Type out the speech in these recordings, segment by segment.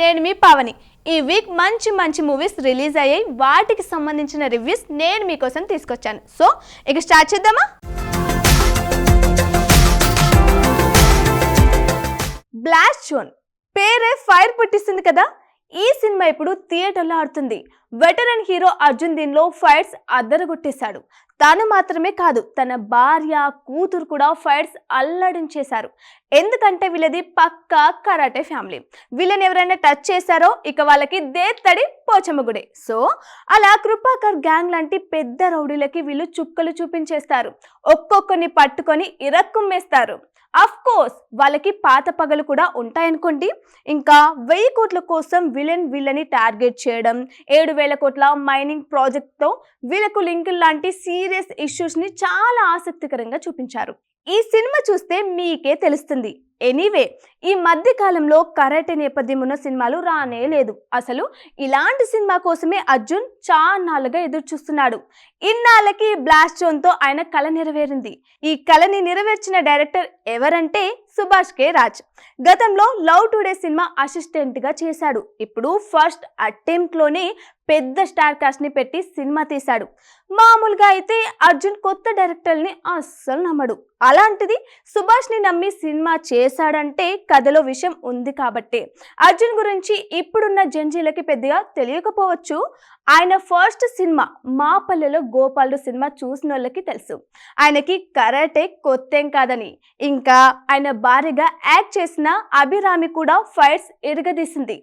నేను మీ పావని. ఈ వీక్ మంచి మంచి మూవీస్ రిలీజ్ అయ్యాయి. వాటికి సంబంధించిన రివ్యూస్ నేను మీకోసం తీసుకొచ్చాను. సో ఇక స్టార్ట్ చేద్దామా? బ్లాస్ట్ జోన్ పేరే ఫైర్ పుట్టిస్తుంది కదా. ఈ సినిమా ఇప్పుడు థియేటర్లో ఆడుతుంది. వెటరన్ హీరో అర్జున్ దీనిలో ఫైట్స్ అద్దరగొట్టేశాడు. తాను మాత్రమే కాదు, తన భార్య కూతురు కూడా ఫైట్స్ అల్లాడించేశారు. ఎందుకంటే వీళ్ళది పక్కా కరాటే ఫ్యామిలీ. వీళ్ళని ఎవరైనా టచ్ చేశారో ఇక వాళ్ళకి దేత్తడి పోచమ్మగుడే. సో అలా కృపాకర్ గ్యాంగ్ లాంటి పెద్ద రౌడీలకి వీళ్ళు చుక్కలు చూపించేస్తారు. ఒక్కొక్కరిని పట్టుకొని ఇరక్కుమ్మేస్తారు. అఫ్ కోర్స్ వాళ్ళకి పాత పగలు కూడా ఉంటాయనుకోండి. ఇంకా 1000 కోట్ల కోసం వీళ్ళని టార్గెట్ చేయడం, 7,000 కోట్ల మైనింగ్ ప్రాజెక్ట్తో వీళ్ళకు లింకులు లాంటి సీరియస్ ఇష్యూస్ని చాలా ఆసక్తికరంగా చూపించారు. ఈ సినిమా చూస్తే మీకే తెలుస్తుంది. ఎనీవే, ఈ మధ్య కాలంలో కరాటే నేపథ్యం ఉన్న సినిమాలు రానే లేదు. అసలు ఇలాంటి సినిమా కోసమే అర్జున్ చాన్నాళ్ళుగా ఎదురు చూస్తున్నాడు. ఇన్నాళ్ళకి బ్లాస్ట్ జోన్తో ఆయన కళ నెరవేరింది. ఈ కళని నెరవేర్చిన డైరెక్టర్ ఎవరంటే సుభాష్ కే రాజ్. గతంలో లవ్ టుడే సినిమా అసిస్టెంట్ గా చేశాడు. ఇప్పుడు ఫస్ట్ అటెంప్ట్ లోనే పెద్ద స్టార్ కాస్ట్ ని పెట్టి సినిమా తీశాడు. మామూలుగా అయితే అర్జున్ కొత్త డైరెక్టర్ని అస్సలు నమ్మడు. అలాంటిది సుభాష్ ని నమ్మి సినిమా చేశాడంటే కథలో విషయం ఉంది కాబట్టి. అర్జున్ గురించి ఇప్పుడున్న జంజీలకి పెద్దగా తెలియకపోవచ్చు. ఆయన ఫస్ట్ సినిమా మా పల్లెలో గోపాలుడు సినిమా చూసిన వాళ్ళకి తెలుసు ఆయనకి కరాటే కొత్తేం కాదని. ఇంకా ఆయన భార్యగా యాక్ట్ చేసిన అభిరామి కూడా ఫైట్స్ ఎరగదీసింది.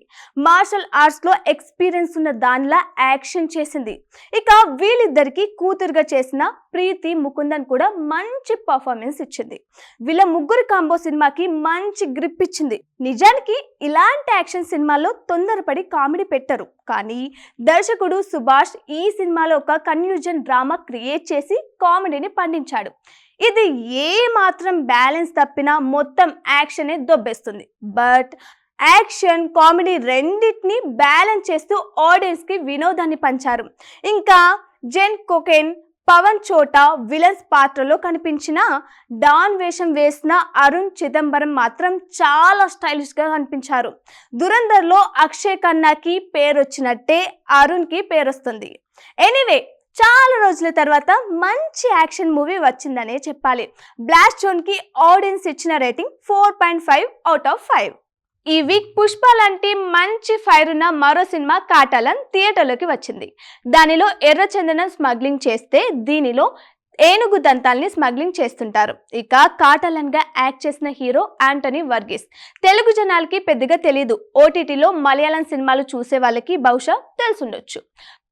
మార్షల్ ఆర్ట్స్ లో ఎక్స్పీరియన్స్ ఉన్న దానిలా యాక్షన్ చేసింది. ఇక వీళ్ళిద్దరికి కూతురుగా చేసిన ప్రీతి ముకుందన్ కూడా మంచి పర్ఫార్మెన్స్ ఇచ్చింది. వీళ్ళ ముగ్గురు కాంబో సినిమాకి మంచి గ్రిప్ ఇచ్చింది. నిజానికి ఇలాంటి యాక్షన్ సినిమాల్లో తొందరపడి కామెడీ పెట్టరు, కానీ దర్శకుడు సుభాష్ ఈ సినిమాలో ఒక కన్ఫ్యూజన్ డ్రామా క్రియేట్ చేసి కామెడీని పండించాడు. ఇది ఏ మాత్రం బ్యాలెన్స్ తప్పినా మొత్తం యాక్షనే దొబ్బేస్తుంది. బట్ యాక్షన్ కామెడీ రెండింటిని బ్యాలెన్స్ చేస్తూ ఆడియన్స్ కి వినోదాన్ని పంచారు. ఇంకా జెన్ కోకెన్, పవన్ చోటా విలన్స్ పాత్రలో కనిపించిన డాన్ వేషం వేసిన అరుణ్ చిదంబరం మాత్రం చాలా స్టైలిష్ గా కనిపించారు. దురంధర్లో అక్షయ్ ఖన్నాకి పేరొచ్చినట్టే అరుణ్ కి పేరొస్తుంది. ఎనీవే, చాలా రోజుల తర్వాత మంచి యాక్షన్ మూవీ వచ్చిందనే చెప్పాలి. బ్లాస్ట్ జోన్ కి ఆడియన్స్ ఇచ్చిన రేటింగ్ 4.5/5. ఈ వీక్ పుష్ప లాంటి మంచి ఫైర్ ఉన్న మరో సినిమా కాటాలన్ థియేటర్లోకి వచ్చింది. దానిలో ఎర్రచందనం స్మగ్లింగ్ చేస్తే దీనిలో ఏనుగు దంతాల్ని స్మగ్లింగ్ చేస్తుంటారు. ఇక కాటాలన్ గా యాక్ట్ చేసిన హీరో యాంటనీ వర్గీస్. తెలుగు జనాలకి పెద్దగా తెలీదు. ఓటీటీలో మలయాళం సినిమాలు చూసే వాళ్ళకి బహుశా తెలుసుండొచ్చు.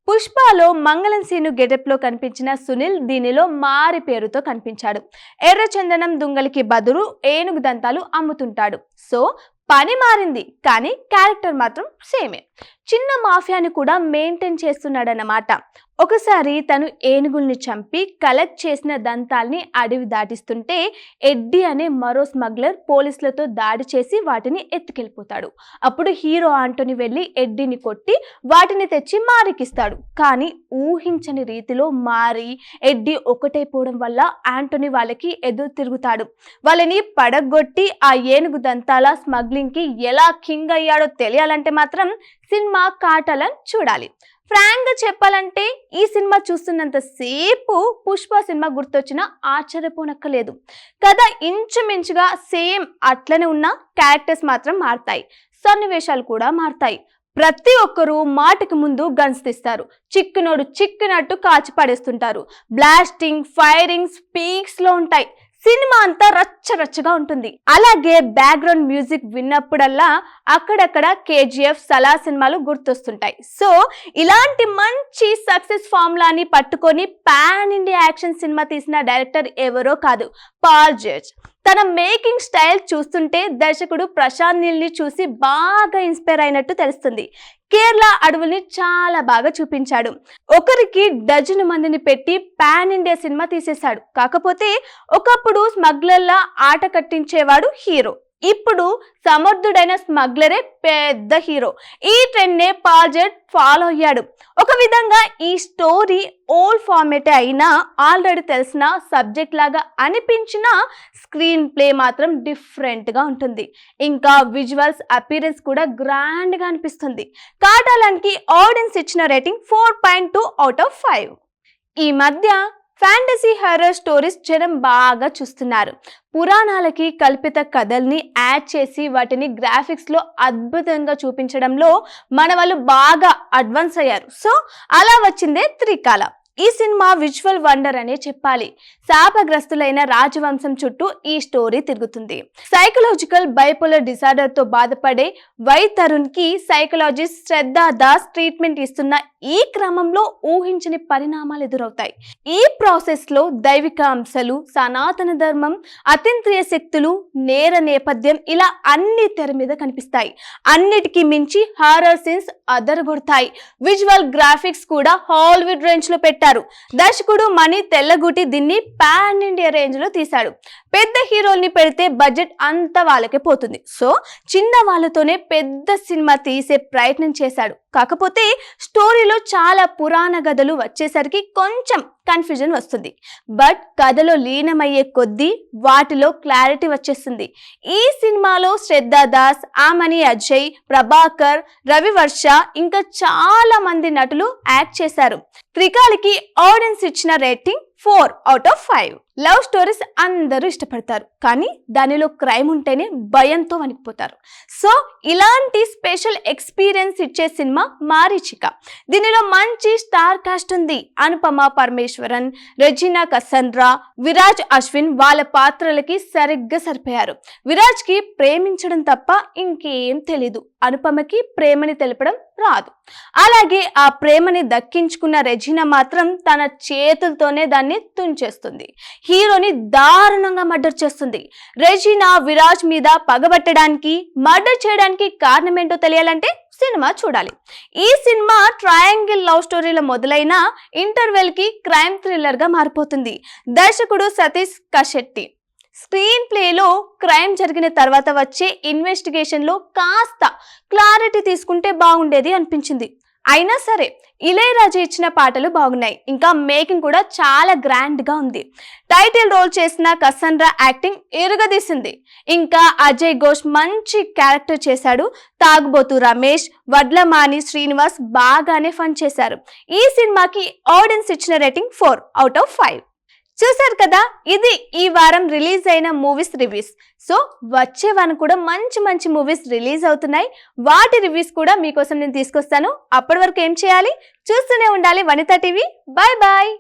పుష్పలో మంగళం సీను గెటప్ లో కనిపించిన సునీల్ దీనిలో మారి పేరుతో కనిపించాడు. ఎర్రచందనం దుంగలికి బదులు ఏనుగు దంతాలు అమ్ముతుంటాడు. సో పని మారింది, కానీ క్యారెక్టర్ మాత్రం సేమే. చిన్న మాఫియాని కూడా మెయింటైన్ చేస్తున్నాడన్నమాట. ఒకసారి తను ఏనుగుల్ని చంపి కలెక్ట్ చేసిన దంతాల్ని అడవి దాటిస్తుంటే ఎడ్డీ అనే మరో స్మగ్లర్ పోలీసులతో దాడి చేసి వాటిని ఎత్తుకెళ్ళిపోతాడు. అప్పుడు హీరో ఆంటోనీ వెళ్ళి ఎడ్డీని కొట్టి వాటిని తెచ్చి మారికిస్తాడు. కానీ ఊహించని రీతిలో మారి ఎడ్డీ ఒకటైపోవడం వల్ల ఆంటోనీ వాళ్ళకి ఎదురు తిరుగుతాడు. వాళ్ళని పడగొట్టి ఆ ఏనుగు దంతాల స్మగ్లింగ్ కి ఎలా కింగ్ అయ్యాడో తెలియాలంటే మాత్రం సినిమా కాటాలన్ చూడాలి. ఫ్రాంక్ గా చెప్పాలంటే ఈ సినిమా చూస్తున్నంత సేపు పుష్ప సినిమా గుర్తొచ్చినా ఆశ్చర్యపోనక్కలేదు. కథ ఇంచుమించుగా సేమ్ అట్లనే ఉన్న క్యారెక్టర్స్ మాత్రం మారుతాయి, సన్నివేశాలు కూడా మారుతాయి. ప్రతి ఒక్కరూ మాటకి ముందు గన్స్ తీస్తారు, చిక్కునోడు చిక్కినట్టు కాచి పడేస్తుంటారు. బ్లాస్టింగ్, ఫైరింగ్ పీక్స్ లో ఉంటాయి. సినిమా అంతా రచ్చరచ్చగా ఉంటుంది. అలాగే బ్యాక్గ్రౌండ్ మ్యూజిక్ విన్నప్పుడల్లా అక్కడక్కడ కేజీఎఫ్, సలా సినిమాలు గుర్తొస్తుంటాయి. సో ఇలాంటి మంచి సక్సెస్ ఫార్ములాని పట్టుకొని పాన్ ఇండియా యాక్షన్ సినిమా తీసిన డైరెక్టర్ ఎవరో కాదు, పాల్ జడ్జ్. తన మేకింగ్ స్టైల్ చూస్తుంటే దర్శకుడు ప్రశాంత్ నీల్ ని చూసి బాగా ఇన్స్పైర్ అయినట్టు తెలుస్తుంది. కేరళ అడవుల్ని చాలా బాగా చూపించాడు. ఒకరికి డజను మందిని పెట్టి పాన్ ఇండియా సినిమా తీసేశాడు. కాకపోతే ఒకప్పుడు స్మగ్లర్లా ఆట కట్టించేవాడు హీరో. ఇప్పుడు సమర్థుడైన స్మగ్లరే పెద్ద హీరో. ఈ ట్రెండ్ నే పాల్జెట్ ఫాలో అయ్యాడు. ఒక విధంగా ఈ స్టోరీ ఓల్డ్ ఫార్మేటే అయినా ఆల్రెడీ తెలిసిన సబ్జెక్ట్ లాగా అనిపించిన స్క్రీన్ ప్లే మాత్రం డిఫరెంట్ గా ఉంటుంది. ఇంకా విజువల్స్ అపీరెన్స్ కూడా గ్రాండ్ గా అనిపిస్తుంది. కాటాలానికి ఆడియన్స్ ఇచ్చిన రేటింగ్ 4.2/5. ఈ మధ్య ఫ్యాంటసీ హారర్ స్టోరీస్ జనం బాగా చూస్తున్నారు. పురాణాలకి కల్పిత కథల్ని యాడ్ చేసి వాటిని గ్రాఫిక్స్ లో అద్భుతంగా చూపించడంలో మన వాళ్ళు బాగా అడ్వాన్స్ అయ్యారు. సో అలా వచ్చిందే త్రికాల. ఈ సినిమా విజువల్ వండర్ అనే చెప్పాలి. శాపగ్రస్తులైన రాజవంశం చుట్టూ ఈ స్టోరీ తిరుగుతుంది. సైకలాజికల్ బైపోలర్ డిసార్డర్ తో బాధపడే వై తరుణ్ కి సైకలాజిస్ట్ శ్రద్ధా దాస్ ట్రీట్మెంట్ ఇస్తున్న ఈ క్రమంలో ఊహించని పరిణామాలు ఎదురవుతాయి. ఈ ప్రాసెస్ లో దైవిక అంశాలు, సనాతన ధర్మం, అతీంద్రియ శక్తులు, నేర నేపథ్యం ఇలా అన్ని తెర మీద కనిపిస్తాయి. అన్నిటికీ మించి హారర్ సీన్స్ అదరగొడతాయి. విజువల్ గ్రాఫిక్స్ కూడా హాలీవుడ్ రేంజ్ లో పెట్టారు. దర్శకుడు మణి తెల్లగుటి దీన్ని పాన్ ఇండియా రేంజ్ లో తీశాడు. పెద్ద హీరోల్ని పెడితే బడ్జెట్ అంతా వాళ్ళకే పోతుంది. సో చిన్న వాళ్ళతోనే పెద్ద సినిమా తీసే ప్రయత్నం చేశాడు. కాకపోతే స్టోరీలో చాలా పురాణ కథలు వచ్చేసరికి కొంచెం కన్ఫ్యూజన్ వస్తుంది. బట్ కథలో లీనమయ్యే కొద్దీ వాటిలో క్లారిటీ వచ్చేస్తుంది. ఈ సినిమాలో శ్రద్ధా దాస్, ఆమని అజయ్, ప్రభాకర్, రవివర్ష ఇంకా చాలా మంది నటులు యాక్ట్ చేశారు. త్రికాలికి ఆడియన్స్ ఇచ్చిన రేటింగ్ 4/5. లవ్ స్టోరీస్ అందరూ ఇష్టపడతారు, కానీ దానిలో క్రైమ్ ఉంటేనే భయంతో వణికిపోతారు. సో ఇలాంటి స్పెషల్ ఎక్స్పీరియన్స్ ఇచ్చే సినిమా మారీచిక. దీనిలో మంచి స్టార్ కాస్ట్ ఉంది. అనుపమ పరమేశ్వరన్, రెజినా కసండ్రా, విరాజ్ అశ్విన్ వాళ్ళ పాత్రలకి సరిగ్గా సరిపోయారు. విరాజ్ కి ప్రేమించడం తప్ప ఇంకేం తెలీదు. అనుపమకి ప్రేమని తెలపడం రాదు. అలాగే ఆ ప్రేమని దక్కించుకున్న రెజినా మాత్రం తన చేతులతోనే దాన్ని తుంచేస్తుంది. హీరోని దారుణంగా మర్డర్ చేస్తుంది. రెజినా విరాజ్ మీద పగబట్టడానికి, మర్డర్ చేయడానికి కారణం ఏంటో తెలియాలంటే సినిమా చూడాలి. ఈ సినిమా ట్రయాంగిల్ లవ్ స్టోరీలో మొదలైన ఇంటర్వెల్ కి క్రైమ్ థ్రిల్లర్ గా మారిపోతుంది. దర్శకుడు సతీష్ కశెట్టి. స్క్రీన్ ప్లేలో క్రైమ్ జరిగిన తర్వాత వచ్చే ఇన్వెస్టిగేషన్ లో కాస్త క్లారిటీ తీసుకుంటే బాగుండేది అనిపించింది. అయినా సరే ఇళయరాజా ఇచ్చిన పాటలు బాగున్నాయి. ఇంకా మేకింగ్ కూడా చాలా గ్రాండ్ గా ఉంది. టైటిల్ రోల్ చేసిన కసండ్రా యాక్టింగ్ ఎరుగదీసింది. ఇంకా అజయ్ ఘోష్ మంచి క్యారెక్టర్ చేశాడు. తాగుబోతు రమేష్, వడ్లమాని శ్రీనివాస్ బాగానే ఫన్ చేశారు. ఈ సినిమాకి ఆడియన్స్ ఇచ్చిన రేటింగ్ 4/5. చూసారు కదా, ఇది ఈ వారం రిలీజ్ అయిన మూవీస్ రివ్యూస్. సో వచ్చే వారం కూడా మంచి మంచి మూవీస్ రిలీజ్ అవుతున్నాయి. వాటి రివ్యూస్ కూడా మీకోసం నేను తీసుకొస్తాను. అప్పటి వరకు ఏం చేయాలి? చూస్తూనే ఉండాలి వనితా టీవీ. Bye bye.